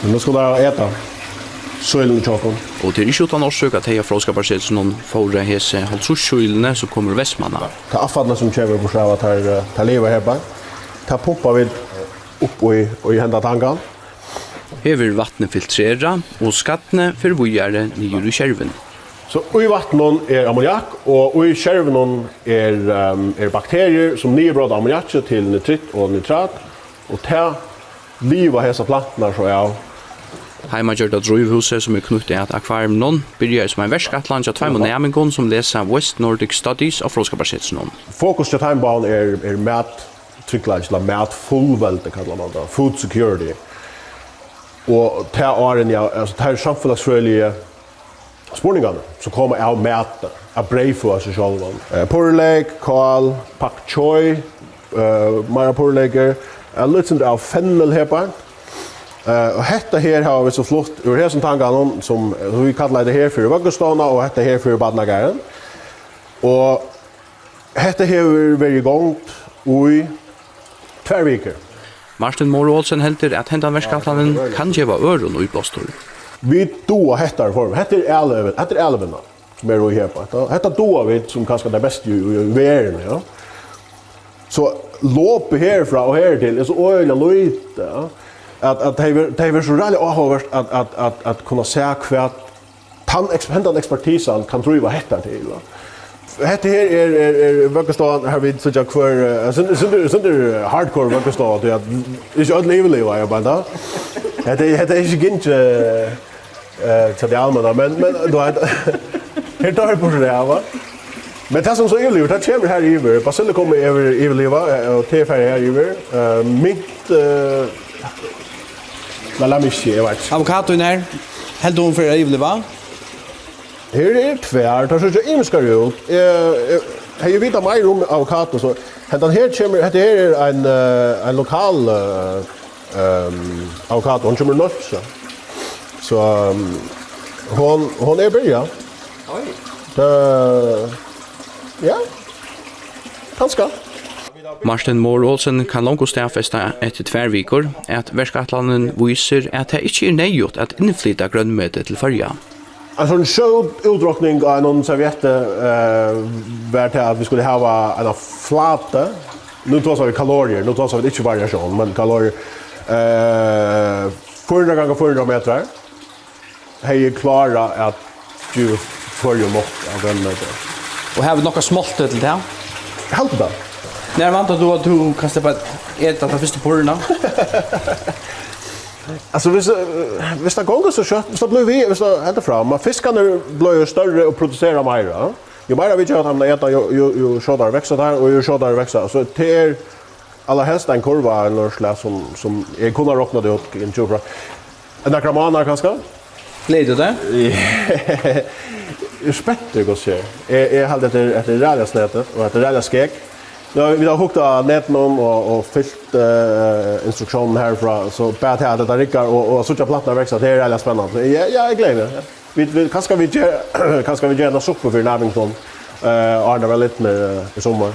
Men nu ska jag äta. Søylen i tjokken. Og det er ikke utan årsøk at heia fråskaparsetsen noen får hese halvtrusskjølene som kommer Vestmanna. Det avfallene som kommer på sjøv at tar livet her bare. Det pumpar vi opp i henda tanken. Hever vattnet filtrera og skattene for vujere nyer i kjerven. Så i vattnet ammoniak, og i kjerven bakterier som nybråder ammoniakket til nitritt og nitrat, og til livet hese plantene så er Heima gjør det drøyvhuset som knyttet at akvarium noen begynner som en verskatland av 2 måneder som leser West Nordic Studies av fråskaparsetsen. Fokus til timebanen mat tryggleik, eller mat fullvelde, kallar man det, food security. Og til åren, altså til samfunnsfrøyelige spurningene som kommer av mat, av breifo av seg selv. Purreleik, kål, pak choi, mara purreleikar, litt sånn av fennelhepa. Och hetta här har vi så flott ur här som tankarna som vi kallar det här för vaggestånda och hetta här för badnagaren. Och hetta här är väldigt igång i 2 veckor. Martin Morolsen helter at hendan verskatlanen kan gjeva øron og utblåstor. Vi då hettar form. Hetta är elven som är här på. Hetta då vi som kanske det bästa i världen, ja. Så lopp härifrån och här till är så öliga lite, ja. Att det är så rally avhåvert att kunna se kvart hendan expertisen kan driva hetta till. Hetta här är vaggestånd har vi så jag kvar sånt hardcore vaggestånd det är ju alldeles jag bara. Hetta är ju inte till det allmänna men då här tar på det va. Men det som så är det kommer här över basilikum kommer över leva och te här över mitt Malamishi, jag vet. Avokadon här. Helt om för att va? Här är tvär, det ser ju imskar ut. Har ju vita mer om avokado så. Den här kommer, det här är en lokal avokado, hon kommer nöts. Så hon är börja. Oj. Ja. Ganska. Martin Morolsen kan langt stedfeste etter 2 veker at verskatlanen viser at det ikke er nøygjort at innflytta grønnmøte til førja. En sån show utdrukning av någon serviette var till att vi skulle ha en flata. Nu tar vi kalorier, nu tar vi inte variation, men kalorier 400 gånger 400 meter. Hej klara att ju för ju mått av grönnmöte. Och har vi några smått till det? Helt det. När väntar du att du kan släppa äta den första porrna? Alltså hvis det går så kött, så blir vi så ända fram. Men fiskarna blir större och producerar mer. Ju mer vi gör att de äter ju shortar växer där och ju shortar växer. Så det är alla helst en kurva eller slags som är kunna räkna det ut i en tjupra. En akramana kanske? Glädjer det? Spettre går så. Är helt ett rädda snätet och ett rädda skägg. Ja, vi har hukt av näten och fyllt instruktionen härifrån så bad här att det rickar och sådana plattor växer. Det är väldigt spännande. Jag är glad. Vi kanske vi gör en soppa för Navington. Arna väl lite med i sommar.